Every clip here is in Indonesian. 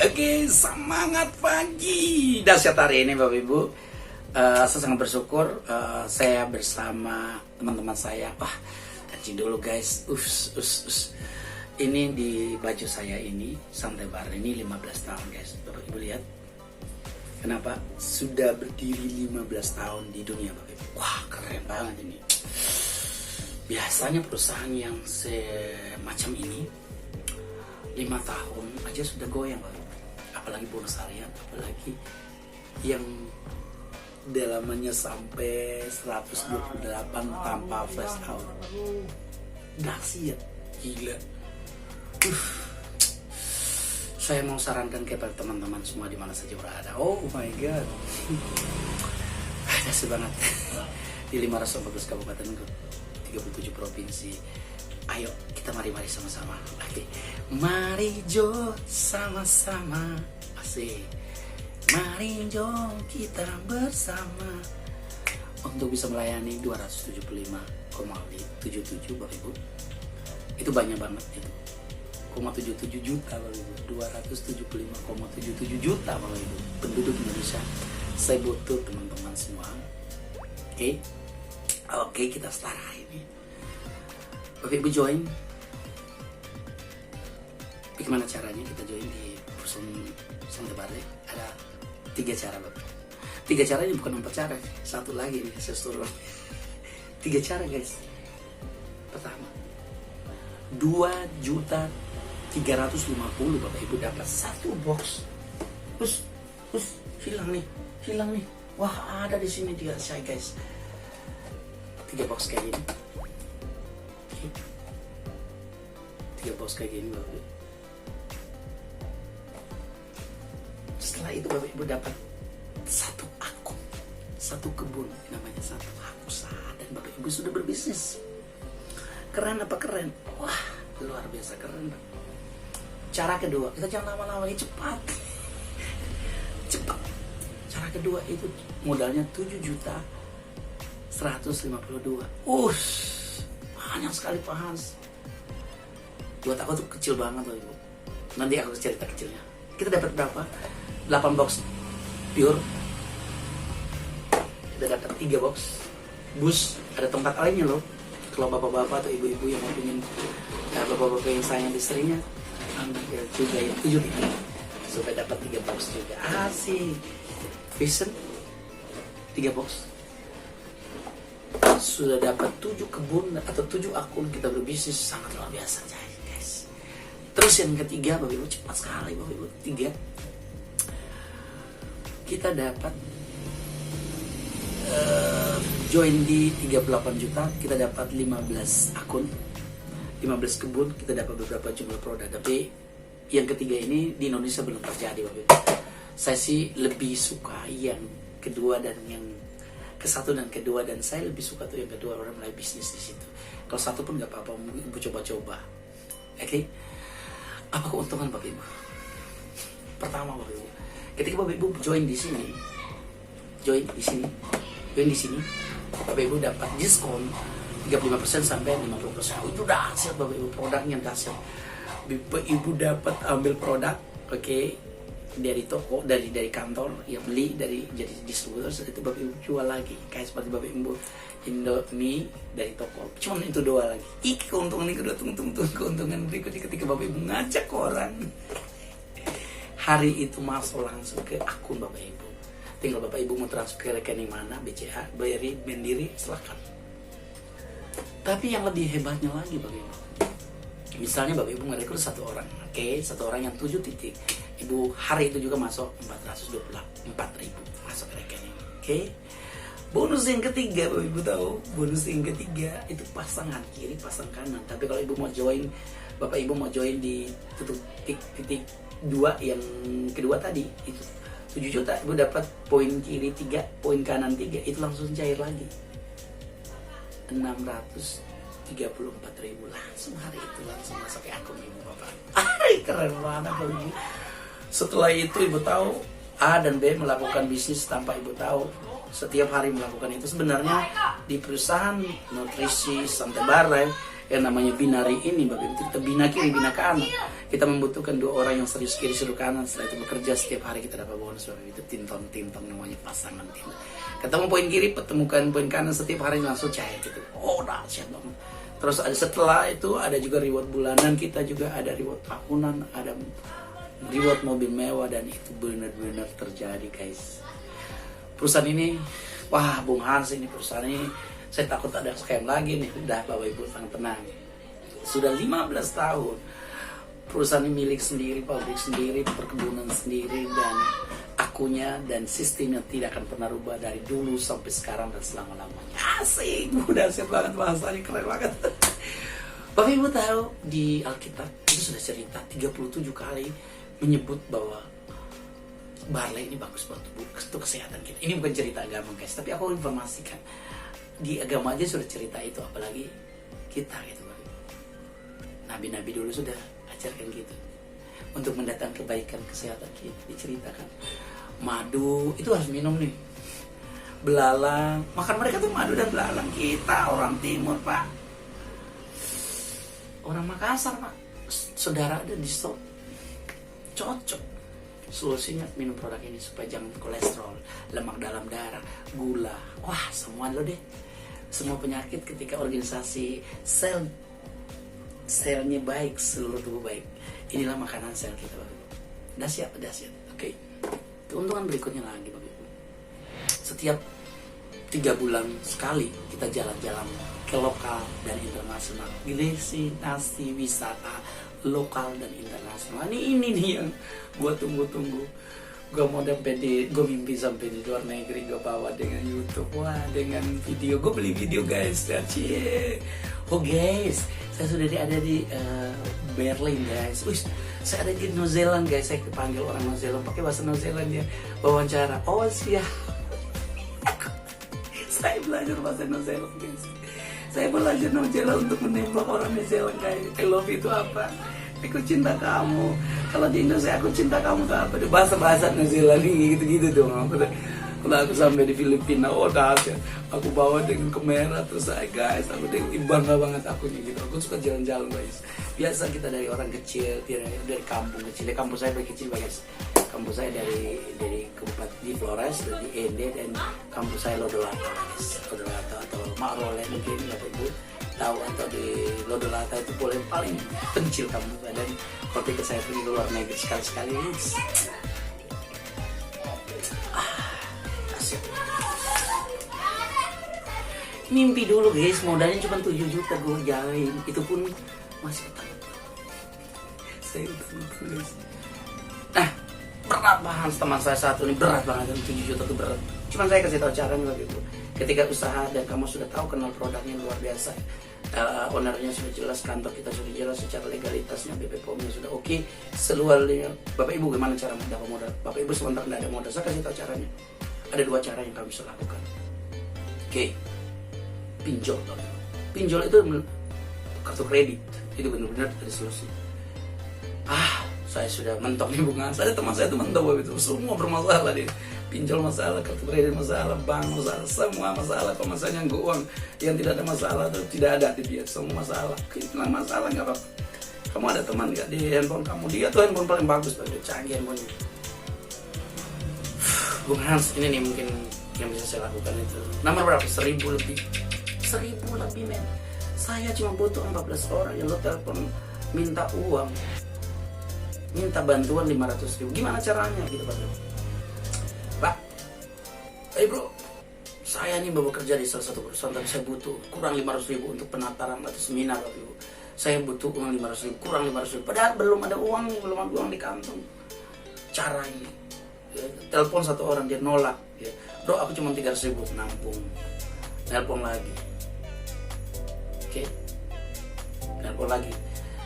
Oke, semangat pagi. Dahsyat hari ini Bapak Ibu. Saya sangat bersyukur saya bersama teman-teman saya. Wah, kaji dulu guys. Ini di baju saya ini, Santai Bar ini 15 tahun guys. Bapak Ibu lihat. Kenapa? Sudah berdiri 15 tahun di dunia Bapak Ibu. Wah, keren banget ini. Biasanya perusahaan yang semacam ini 5 tahun aja sudah goyang Bapak Ibu. Apalagi bonus harian, apalagi yang dalamannya sampai 128 tanpa flash out. Dahsyat, gila. Saya mau sarankan kepada teman-teman semua di mana saja berada. Oh my god. Dahsyat banget. Di 514 kabupaten, 37 provinsi. Ayo kita mari-mari sama-sama. Oke. Mari Jo sama-sama. Asik. Mari Jo kita bersama untuk bisa melayani 275,77 Bapak Ibu. Itu banyak banget itu. 0,77 juta Bapak Ibu. 275,77 juta Bapak Ibu penduduk Indonesia. Saya butuh teman-teman semua. Oke. Oke, kita start ini. Bapak Ibu join. Bagaimana caranya kita join di perusahaan Santai Bar? Ada 3 cara Bapak. 3 cara ini bukan 4 cara. Satu lagi nih saya suruh. 3 cara guys. Pertama, 2.350.000 Bapak Ibu dapat 1 box. Hilang nih. Wah, ada di sini dia saya guys. 3 box kayak gini. 3 box kayak gini Bapak Ibu. Setelah itu Bapak Ibu dapat 1 akun, 1 kebun, namanya 1 hak usaha, dan Bapak Ibu sudah berbisnis. Keren apa keren? Wah, luar biasa keren. Cara kedua, kita jangan lama-lama, ini cepat. Cara kedua itu modalnya 7.152. Banyak sekali Pak Hans. Buat aku tuh kecil banget loh Ibu. Nanti aku cerita kecilnya. Kita dapat berapa? 8 box pure. Kita dapat 3 box bus. Ada tempat lainnya loh. Kalau bapak-bapak atau ibu-ibu yang mau ingin, bapak-bapak yang sayang istrinya, ambil juga yang 7 ini supaya dapat 3 box juga. Asik. Vision 3 box. Sudah dapat 7 kebun atau 7 akun kita berbisnis, sangat luar biasa guys. Terus yang ketiga Bapak Ibu, cepat sekali Bapak Ibu. 3, kita dapat join di 38 juta, kita dapat 15 akun, 15 kebun, kita dapat beberapa jumlah produk. Tapi yang ketiga ini di Indonesia belum terjadi Bapak Ibu. Saya sih lebih suka yang kedua dan yang ke-1 dan kedua, dan saya lebih suka tuh yang kedua, orang mulai bisnis di situ. Kalau 1 pun nggak apa-apa, Ibu coba-coba. Oke. Apa keuntungan Bapak Ibu? Pertama Bapak Ibu, ketika Bapak Ibu join di sini, Bapak Ibu dapat diskon 35% sampai 50%. Itu dahsyat Bapak Ibu, produknya dahsyat. Bapak Ibu dapat ambil produk, oke, dari toko, dari kantor, ya beli dari jadi distributor, itu Bapak Ibu jual lagi kayak seperti Bapak Ibu Indomie dari toko. Cuman itu doang lagi. Keuntungan ini kedua, keuntungan berikutnya ketika Bapak Ibu ngajak orang, hari itu masuk langsung ke akun Bapak Ibu. Tinggal Bapak Ibu mau transfer ke rekening mana, BCA, BRI, Mandiri, silakan. Tapi yang lebih hebatnya lagi Bapak Ibu, misalnya Bapak Ibu ngerekrut 1 orang, oke, 1 orang yang 7 titik, Ibu hari itu juga masuk 424.000 masuk ke rekening, oke. Bonus yang ketiga Bapak Ibu tahu, bonus yang ketiga itu pasangan kiri, pasang kanan. Tapi kalau Ibu mau join, Bapak Ibu mau join di titik 2 yang kedua tadi, itu 7 juta, Ibu dapat poin kiri 3, poin kanan 3, itu langsung cair lagi 634.000 langsung hari itu, langsung masuk ke akun Ibu Bapak. Keren banget Bapak Ibu. Setelah itu Ibu tahu A dan B melakukan bisnis tanpa Ibu tahu. Setiap hari melakukan itu. Sebenarnya di perusahaan nutrisi Santai Bar yang namanya binari ini, Bapak Ibu, kita bina kiri, bina kanan. Kita membutuhkan 2 orang yang serius kiri, serius kanan. Setelah itu bekerja setiap hari kita dapat bonus, Bapak Ibu. Itu tintong namanya pasangan tintong. Ketemu poin kiri, pertemukan poin kanan setiap hari langsung cair gitu. Oh, dahsyat banget. Terus setelah itu ada juga reward bulanan, kita juga ada reward tahunan, ada reward mobil mewah, dan itu benar-benar terjadi, guys. Perusahaan ini, wah Bung Hans, ini perusahaan ini saya takut ada scam lagi nih. Udah Bapak Ibu tenang. Sudah 15 tahun. Perusahaan ini milik sendiri, pabrik sendiri, perkebunan sendiri, dan akunya dan sistemnya tidak akan pernah rubah dari dulu sampai sekarang dan selama-lamanya. Asik, udah siap banget bahasanya, keren banget. Bapak Ibu tahu di Alkitab itu sudah cerita 37 kali menyebut bahwa barley ini bagus buat tubuh, untuk kesehatan kita. Ini bukan cerita agama, guys, tapi aku informasikan. Di agama aja sudah cerita itu, apalagi kita gitu. Nabi-nabi dulu sudah ajarkan gitu. Untuk mendatangkan kebaikan kesehatan kita, diceritakan. Madu itu harus minum nih. Belalang, makan mereka tuh madu dan belalang. Kita orang timur, Pak. Orang Makassar, Pak. Saudara ada di stop. Cocok. Solusinya minum produk ini supaya jangan kolesterol, lemak dalam darah, gula. Wah, semua lo deh. Semua penyakit ketika organisasi selnya baik, seluruh tubuh baik. Inilah makanan sel kita, Bapak Ibu. Dahsyat. Oke. Keuntungan berikutnya lagi, Bapak Ibu. Setiap 3 bulan sekali kita jalan-jalan ke lokal dan internasional. Destinasi wisata lokal dan internasional. Ini nih yang gue tunggu-tunggu. Gue mau gue mimpi sampai di luar negeri, gue bawa dengan YouTube, wah dengan video, gue beli video, guys. Oh guys, saya sudah ada di Berlin, guys. Saya ada di New Zealand, guys. Saya dipanggil orang New Zealand pakai bahasa New Zealand ya, wawancara. Oh siap. Saya belajar bahasa New Zealand, guys. Saya belajar New Zealand untuk menembak orang New Zealand, guys. I love itu apa? Aku cinta kamu. Kalau di Indonesia aku cinta kamu tuh apa? Bahasa New Zealand gitu dong. Kalau aku sampai di Filipina, oh dahsyat. Aku bawa dengan kamera terus saya, guys, aku bangga banget akunya gitu. Aku suka jalan-jalan, guys. Biasa kita dari orang kecil, dari kampung kecil. Kampus saya kecil, guys. Kampus saya dari Kabupaten di Flores, dari Ende, dan kampus saya Lodolata, guys. Lodolata atau Makrole mungkin Bapak Ibu tahu, atau di Lodolata itu paling pencil kampus. Dan ketika saya pergi ke luar negeri sekali-sekali, mimpi dulu, guys, modalnya cuma 7 juta gue jalan, itu pun masih utang. Saya utang, guys. Nah, berat banget teman saya satu ini, berat banget, 7 juta itu berat. Cuman saya kasih tahu caranya waktu itu. Ketika usaha dan kamu sudah tahu kenal produknya luar biasa, ownernya sudah jelas, kantor kita sudah jelas secara legalitasnya, BPOM-nya sudah oke, seluruhnya. Bapak Ibu gimana cara mendapat modal? Bapak Ibu sebentar tidak ada modal, saya kasih tahu caranya. Ada 2 cara yang kamu bisa lakukan. Oke. Pinjol. Pinjol itu kartu kredit. Itu benar-benar ada solusi. Saya sudah mentok nih bunga. Ada teman saya itu mentok itu. Semua bermasalah dia. Pinjol masalah, kartu kredit masalah, bank masalah, semua masalah. Kalau misalnya uang yang tidak ada masalah itu tidak ada di dia. Semua masalah. Hilang masalah nggak apa-apa. Kamu ada teman nggak di handphone kamu? Dia tuh handphone paling bagus, tuh canggih handphonenya. Bung Hans, ini nih mungkin yang bisa saya lakukan itu. Nomor berapa? 1000 lebih. 1000 lebih, men. Saya cuma butuh 14 orang yang lo telepon minta uang, minta bantuan 500.000. Gimana caranya gitu, Pak? Bro, saya nih baru kerja di salah satu perusahaan, tapi saya butuh kurang 500.000 untuk penataran atau seminar, Bro. Saya butuh uang 500.000, kurang 500.000. Padahal belum ada uang nih, belum ada uang di kantong. Cara ini, telepon satu orang dia nolak, ya. Bro, aku cuma 300.000 nampung. Telepon lagi. Oke. Telepon lagi.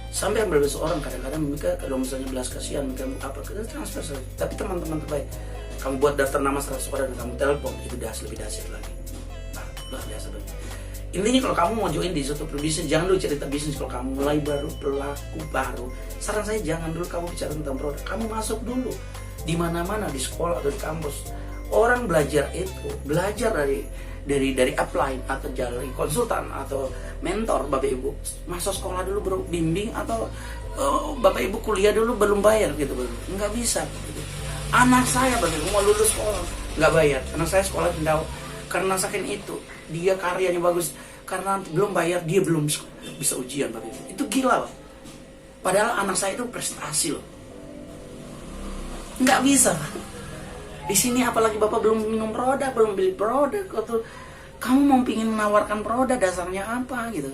Sampai hampir seorang, kadang-kadang mereka kalau misalnya belas kasihan, mereka apa, kita transfer saja. Tapi teman-teman terbaik, kamu buat daftar nama 100 orang dan kamu telepon, itu lebih dahsyat lagi. Nah, luar biasa banget. Intinya kalau kamu mau join di suatu bisnis, jangan dulu cerita bisnis. Kalau kamu mulai baru, pelaku baru, saran saya jangan dulu kamu bicara tentang produk. Kamu masuk dulu di mana-mana, di sekolah atau di kampus. orang belajar itu, belajar dari upline atau dari konsultan atau mentor Bapak Ibu. Masa sekolah dulu baru bimbing atau Bapak Ibu kuliah dulu belum bayar gitu, nggak bisa gitu. Anak saya Bapak Ibu mau lulus sekolah nggak bayar, anak saya sekolah tidak, karena saking itu dia karyanya bagus, karena belum bayar dia belum bisa ujian Bapak Ibu. Itu gila Pak. Padahal anak saya itu prestasi loh. Nggak bisa. Di sini apalagi Bapak belum minum produk, belum beli produk, atau kamu mau pingin menawarkan produk, dasarnya apa gitu.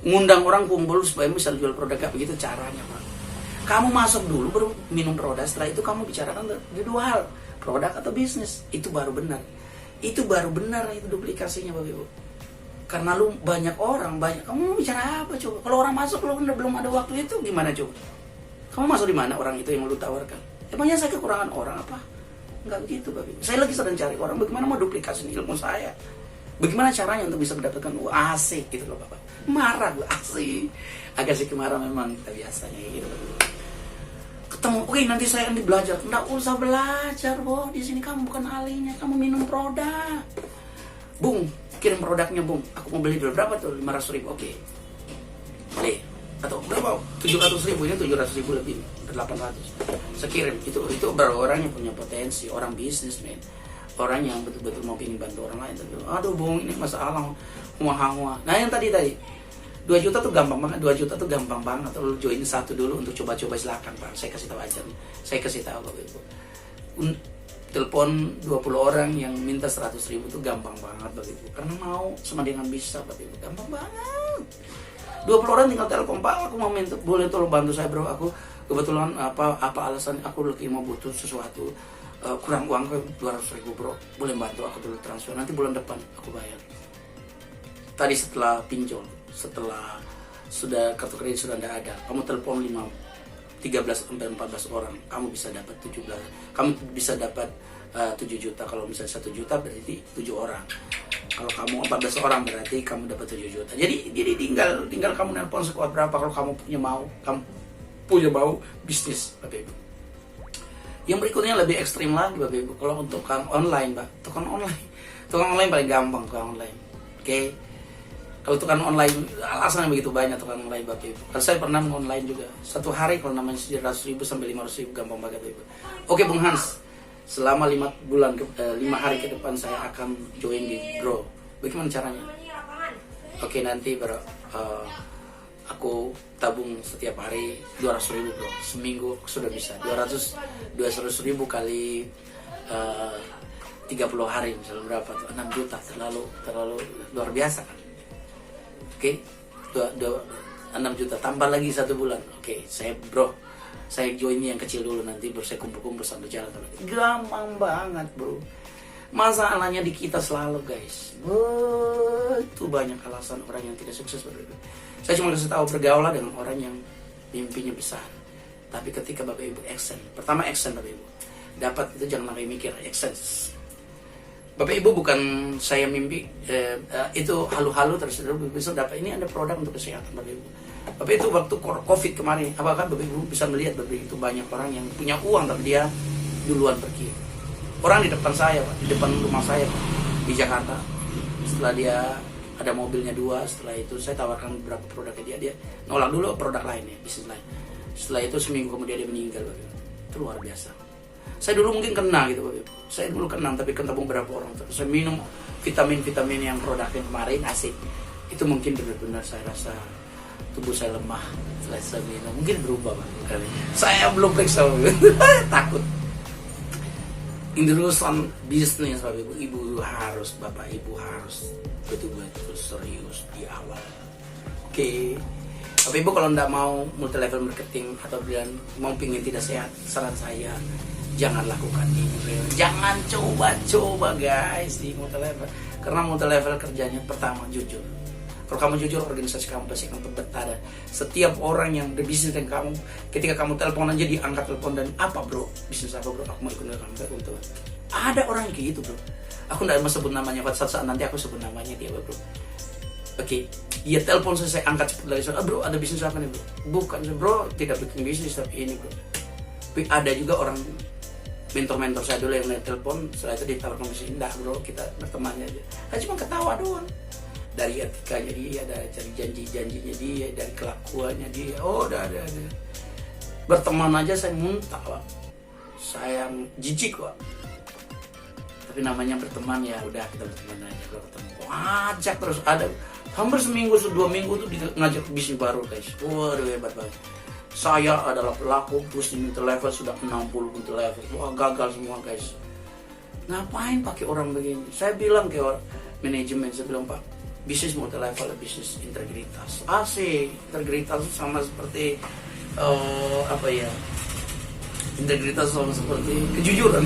Ngundang orang kumpul supaya bisa jual produk, gak begitu caranya Pak. Kamu masuk dulu baru minum produk, setelah itu kamu bicarakan di dua hal, produk atau bisnis. Itu baru benar. Itu baru benar, itu duplikasinya Bapak Ibu. Karena lu banyak orang, kamu mau bicara apa coba? Kalau orang masuk lu belum ada waktu itu gimana coba? Kamu masuk di mana orang itu yang lu tawarkan? Emangnya saya kekurangan orang apa? Enggak begitu Bapak Ibu. Saya lagi sedang cari orang bagaimana mau duplikasi ilmu saya. Bagaimana caranya untuk bisa mendapatkan asik gitu loh Bapak. Marah gue asik. Agak sedikit marah memang kita biasanya gitu. Ketemu, oke nanti saya yang belajar. Enggak usah belajar, Boh. Di sini kamu bukan ahlinya, kamu minum produk. Bung, kirim produknya Bung. Aku mau beli dulu berapa tuh? 500.000. Oke. Beli. Atau berapa? 700.000, ini 700.000 lebih, 800. Saya kirim. Itu baru orang yang punya potensi, orang bisnis, men. Orang yang betul-betul mau ingin bantu orang lain. Aduh Bung, ini masalah muah-muah. Nah yang tadi 2 juta tuh gampang banget. 2 juta tuh gampang banget. Lu join satu dulu untuk coba-coba, silakan Pak. Saya kasih tahu aja. Saya kasih tahu Bapak Ibu. Telepon 20 orang yang minta 100.000 tuh gampang banget Bapak Ibu. Karena mau sama dengan bisa Bapak Ibu. Gampang banget. 20 orang tinggal telepon, Pak, aku mau minta, boleh tolong bantu saya bro, aku kebetulan apa alasan aku lagi mau butuh sesuatu, kurang uang 200.000 bro, boleh bantu aku dulu transfer, nanti bulan depan aku bayar. Tadi setelah pinjol, setelah sudah kartu kredit sudah tidak ada, kamu telepon 13 sampai 14 orang, kamu bisa dapat 17, kamu bisa dapat 7 juta, kalau misalnya 1 juta berarti 7 orang. Kalau kamu 14 orang berarti kamu dapat 7 juta. Jadi tinggal kamu nelpon sekuat berapa kalau kamu punya mau bisnis Bapak Ibu. Yang berikutnya lebih ekstrim lagi Bapak Ibu. Kalau untuk tukang online, Pak. Tukang online paling gampang tukang online. Oke. Kalau tukang online alasannya begitu banyak tukang online Bapak Ibu. Kalau saya pernah online juga. Satu hari kalau namanya 700.000 sampai 500.000 gampang banget Bapak Ibu. Oke Bung Hans. Selama 5 hari ke depan saya akan join di Bro. Bagaimana caranya? Oke nanti bro, aku tabung setiap hari 200.000 bro. Seminggu sudah bisa 200.000 kali 30 hari misalnya berapa tuh? 6 juta, terlalu luar biasa kan? Oke, 6 juta tambah lagi 1 bulan. Oke, saya join yang kecil dulu, nanti baru saya kumpul-kumpul sambil jalan. Gampang banget bro. Masalahnya di kita selalu guys, itu banyak alasan orang yang tidak sukses bro. Saya cuma kasih tahu, bergaulah dengan orang yang mimpinya besar. Tapi ketika Bapak Ibu action, pertama action Bapak Ibu dapat itu, jangan lagi mikir action. Bapak Ibu bukan saya mimpi, itu halu-halu terus bisa dapat, ini ada produk untuk kesehatan Bapak Ibu. Bapak itu waktu COVID kemarin, apakah Bapak Ibu bisa melihat Bapak itu banyak orang yang punya uang tapi dia duluan pergi. Orang di depan saya, Pak, di depan rumah saya Pak, di Jakarta. Setelah dia ada mobilnya 2, setelah itu saya tawarkan beberapa produknya dia nolak dulu produk lainnya, bisnis lain. Setelah itu seminggu kemudian dia meninggal Bapak Ibu. Itu luar biasa. Saya dulu mungkin kena gitu Bapak Ibu. Saya dulu kena tapi ketemu beberapa orang. Saya minum vitamin yang produknya kemarin asik. Itu mungkin benar-benar saya rasa tubuh saya lemah setelah saya minum, mungkin berubah Pak. Saya belum periksa takut. Ini urusan bisnis Bapak Ibu, Bapak Ibu harus betul-betul serius di awal. Oke. Bapak Ibu kalau tidak mau multi level marketing atau mau pingin tidak sehat, saran saya jangan lakukan ini. Jangan coba-coba guys di multi level, karena multi level kerjanya pertama jujur. Kalau kamu jujur, organisasi kamu pasti akan bertahan. Setiap orang yang berbisnis dengan kamu, ketika kamu telepon aja diangkat telepon dan apa bro, bisnis apa bro, aku mau ikut dengan kamu untuk. Ada orang yang kayak gitu bro. Aku tidak mau sebut namanya, pada saat nanti aku sebut namanya dia bro. Oke, dia telepon saya angkat cepat dari sana. Bro, ada bisnis apa nih bro? Bukan bro, tidak bikin bisnis tapi ini bro. Tapi ada juga orang mentor-mentor saya dulu yang telepon, setelah itu ditawarkan bisnis. Enggak bro, kita berteman aja. Nah, cuma ketawa doang. Dari etikanya dia, dari janji-janjinya dia, dari kelakuannya dia. Oh, udah. Berteman aja saya muntah, Pak. Saya jijik, Pak. Tapi namanya berteman ya udah, kita berteman aja. Kalau ketemu ajak terus, ada hampir seminggu 2 minggu tuh ngajak bisnis baru guys. Waduh, hebat banget. Saya adalah pelaku push multi level sudah 60 multi level. Wah, gagal semua guys. Ngapain pakai orang begini? Saya bilang ke manajemen, saya bilang, Pak, bisnis multi level bisnis integritas. Asik, integritas sama seperti apa ya? Integritas sama seperti kejujuran.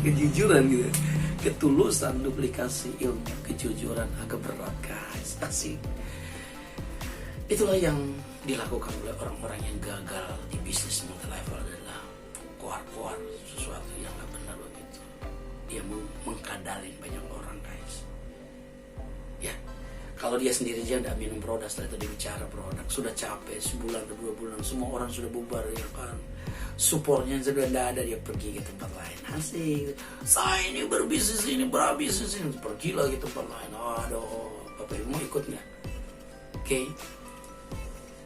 Kejujuran gitu. Ketulusan, duplikasi ilmu, kejujuran agak berat guys. Asik. Itulah yang dilakukan oleh orang-orang yang gagal di bisnis multi level, adalah keluar sesuatu yang gak benar begitu. Dia mengkadalin banyak orang guys. Ya, kalau dia sendiri aja gak minum produk, setelah itu dia bicara produk, sudah capek sebulan atau 2 bulan, semua orang sudah bubar ya kan. Supportnya sudah tidak ada, dia pergi ke tempat lain. Asik, saya ini berbisnis ini, berbisnis ini, pergi lagi tempat lain. Aduh, Bapak Ibu mau ikut nggak? Oke.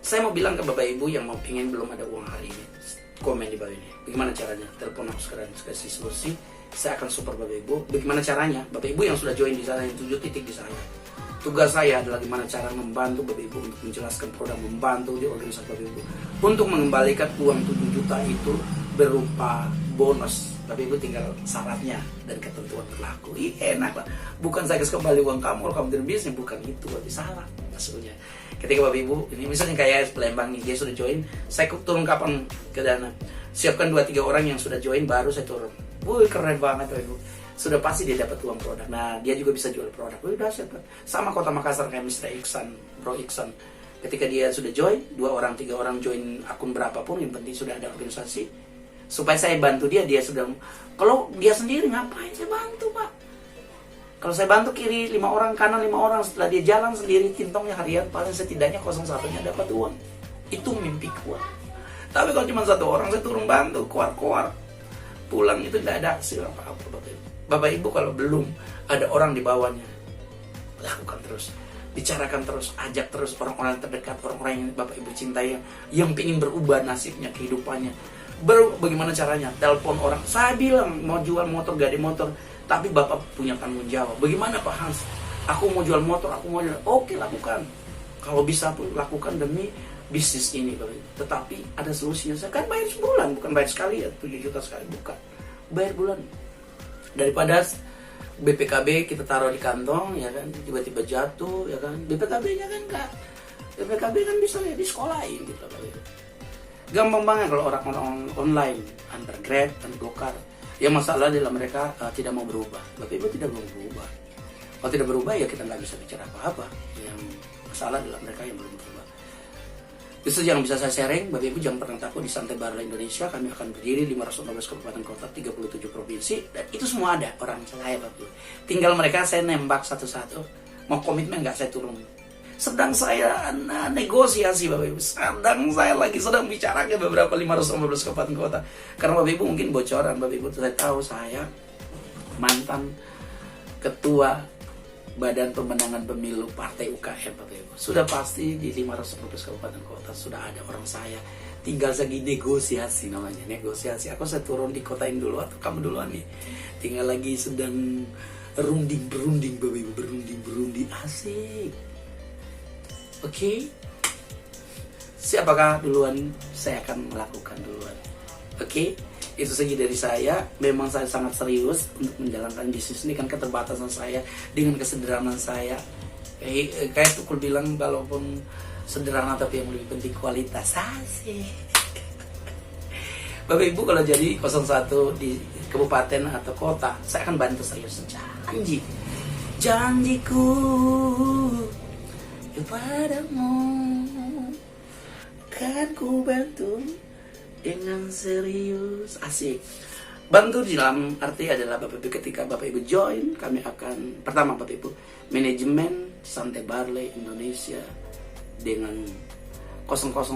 Saya mau bilang ke Bapak Ibu yang mau pingin belum ada uang hari ini, komen di bawah ini. Bagaimana caranya? Telepon aku sekarang, kasih solusi. Saya akan support Bapak Ibu. Bagaimana caranya? Bapak Ibu yang sudah join di sana, yang 7 titik di sana. Tugas saya adalah gimana cara membantu Bapak Ibu untuk menjelaskan produk, membantu di organisasi Bapak Ibu untuk mengembalikan uang 7 juta itu berupa bonus. Bapak Ibu tinggal syaratnya dan ketentuan berlaku. Enak lah. Bukan saya kasih kembali uang kamu kalau kamu tidak bisnis, bukan itu. Berarti salah maksudnya. Ketika Bapak Ibu, ini misalnya kayak Pelembang nih, dia sudah join, saya turun kapan ke dana? Siapkan 2-3 orang yang sudah join, baru saya turun. Wih, keren banget Bapak Ibu. Sudah pasti dia dapat uang produk. Nah, dia juga bisa jual produk. Udah siapa? Sama Kota Makassar kayak Mr. Iksan, Bro Iksan. Ketika dia sudah join, 2 orang, 3 orang join akun berapapun, yang penting sudah ada organisasi. Supaya saya bantu dia sudah. Kalau dia sendiri ngapain saya bantu, Pak? Kalau saya bantu kiri 5 orang, kanan 5 orang, setelah dia jalan sendiri, kintongnya harian paling setidaknya 01-nya dapat uang. Itu mimpi kuat. Tapi kalau cuma 1 orang, saya turun bantu, keluar, pulang itu tidak ada hasil apa-apa, Bapak Ibu. Bapak Ibu kalau belum ada orang di bawahnya, lakukan terus, bicarakan terus, ajak terus orang-orang terdekat, orang-orang yang Bapak Ibu cintai, yang ingin berubah nasibnya, kehidupannya. Bagaimana caranya? Telepon orang. Saya bilang mau jual motor, gak ada motor, tapi Bapak punya tanggung jawab. Bagaimana Pak Hans? Aku mau jual motor, aku mau jual. Oke, lakukan. Kalau bisa pun lakukan demi bisnis ini, Bapak Ibu. Tetapi ada solusinya. Saya kan bayar sebulan, bukan bayar sekali ya, 7 juta sekali, bukan. Bayar bulan. Daripada BPKB kita taruh di kantong ya kan, tiba-tiba jatuh ya kan, BPKB-nya kan enggak, BPKB kan bisa ya di sekolahin gitu. Gampang banget kalau orang-orang online antar Grab dan Gokar. Ya masalah adalah mereka tidak mau berubah. Bapak Ibu tidak mau berubah. Kalau tidak berubah ya kita nggak bisa bicara apa-apa. Yang masalah adalah mereka yang belum berubah. Itu yang bisa saya sharing. Bapak Ibu jangan pernah takut, di Santai Barla Indonesia kami akan berdiri 515 kabupaten kota, 37 provinsi, dan itu semua ada orang saya, Bapak Ibu. Tinggal mereka saya nembak satu-satu. Mau komitmen nggak, saya turun. Sedang saya negosiasi, Bapak Ibu. Sedang bicara ke beberapa 515 kabupaten kota. Karena Bapak Ibu mungkin bocoran, Bapak Ibu saya tahu saya mantan ketua Badan Pemenangan Pemilu Partai UKM, Bapak Ibu. Sudah pasti di 515 kabupaten kota sudah ada orang saya. Tinggal lagi negosiasi namanya, negosiasi. Aku saya turun di kotain dulu atau kamu duluan nih. Tinggal lagi sedang berunding, Bapak Ibu, berunding, asik. Oke. Siapakah duluan? Saya akan melakukan duluan. Oke. Itu saja dari saya. Memang saya sangat serius untuk menjalankan bisnis ini, kan keterbatasan saya dengan kesederhanaan saya. Kayak Tukul bilang, walaupun sederhana tapi yang lebih penting kualitas. Asik. Bapak Ibu kalau jadi 01 di kabupaten atau kota, saya akan bantu serius. Janjiku kepadamu kan ku bantu dengan serius. Asik. Bantu di dalam arti adalah Bapak Ibu ketika Bapak Ibu join, kami akan pertama Bapak Ibu manajemen Santai Barla Indonesia dengan 001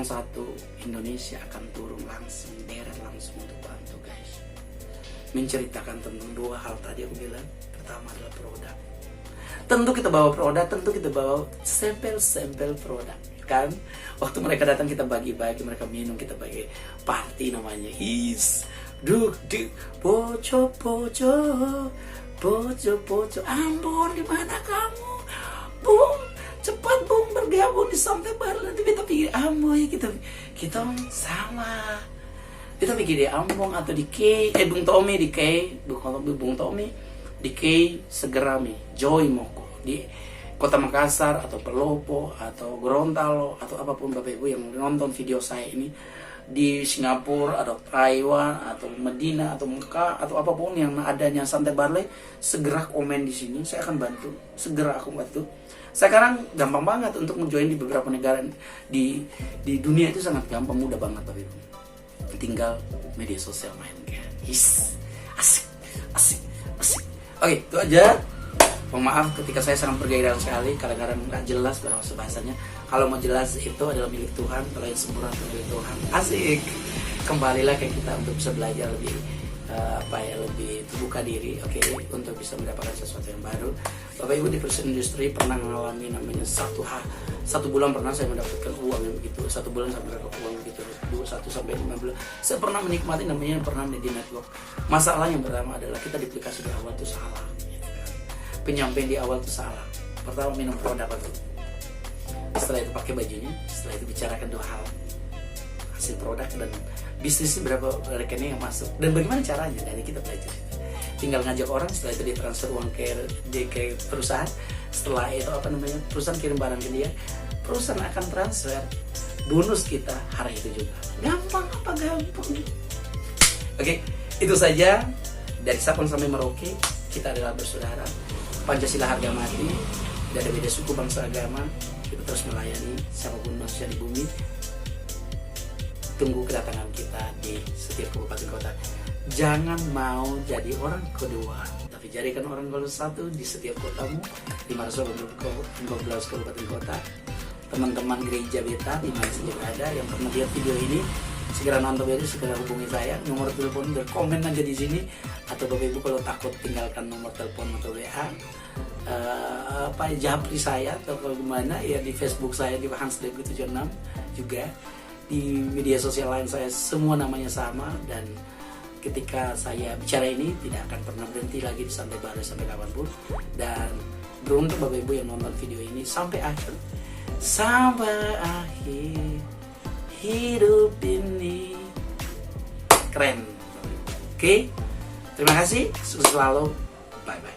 Indonesia akan turun langsung, deret langsung untuk bantu guys. menceritakan tentang dua hal tadi aku bilang. Pertama adalah produk. Tentu kita bawa produk, tentu kita bawa sampel produk, kan? Waktu mereka datang kita bagi-bagi, mereka minum kita bagi party namanya. Duk poco, Ambon di mana kamu? Bung, cepat Bung bergabung di Santai Barley. Nanti kita pikir Ambon ya, kita sama. Kita pikir di Ambon atau di Bung Tommy di Bung Tommy di segera Joy Moko di Kota Makassar atau Pelopo atau Gorontalo atau apapun Bapak Ibu yang nonton video saya ini, di Singapura atau Taiwan atau Medina atau Mekah atau apapun yang adanya Santai Barley, segera komen di sini, saya akan bantu. Segera aku bantu. Sekarang gampang banget untuk menjoin di beberapa negara di dunia, itu sangat gampang, mudah banget Bapak Ibu. Tinggal media sosial mainkan. Asik. Oke, itu aja. Maaf ketika saya sangat bergairah sekali, kadang-kadang nggak jelas bahasanya. Kalau mau jelas itu adalah milik Tuhan, kalau yang sempurna itu milik Tuhan. Asik. Kembalilah ke kita untuk bisa belajar lebih lebih terbuka diri, untuk bisa mendapatkan sesuatu yang baru. Bapak Ibu di perusahaan industri pernah mengalami namanya satu bulan pernah saya mendapatkan uang yang begitu, 1 bulan sampai berapa uang begitu, 1 sampai 5 bulan. Saya pernah menikmati namanya pernah di network. Masalah yang pertama adalah kita di aplikasi di awal itu salah. Penyampaian di awal itu salah. Pertama minum produk itu, setelah itu pakai bajunya, setelah itu bicarakan 2 hal, hasil produk dan bisnisnya berapa rekening yang masuk dan bagaimana caranya. Dari kita belajar, tinggal ngajak orang, setelah itu ditransfer uang ke perusahaan, setelah itu perusahaan kirim barang ke dia, perusahaan akan transfer bonus kita hari itu juga. Gampang. Itu saja dari Sabang sampai Merauke. Kita adalah bersaudara. Pancasila harga mati, tidak ada beda suku, bangsa, agama. Kita terus melayani siapapun manusia di bumi. Tunggu kedatangan kita di setiap kabupaten kota. Jangan mau jadi orang kedua, tapi jadikan orang satu di setiap kotamu. 512 kabupaten kota. Teman-teman gereja beta di mana saja ada yang pernah lihat video ini, segera nonton video, segera hubungi saya. Nomor telepon berkomen aja di sini, atau Bapak Ibu kalau takut tinggalkan nomor telepon atau WA, japri saya atau gimana ya, di Facebook saya di Hans76 juga. Di media sosial lain saya semua namanya sama, dan ketika saya bicara ini tidak akan pernah berhenti lagi di Santai Barley sampai kapanpun. Dan beruntung Bapak Ibu yang nonton video ini sampai akhir hidup ini keren. Terima kasih, sukses selalu, bye bye.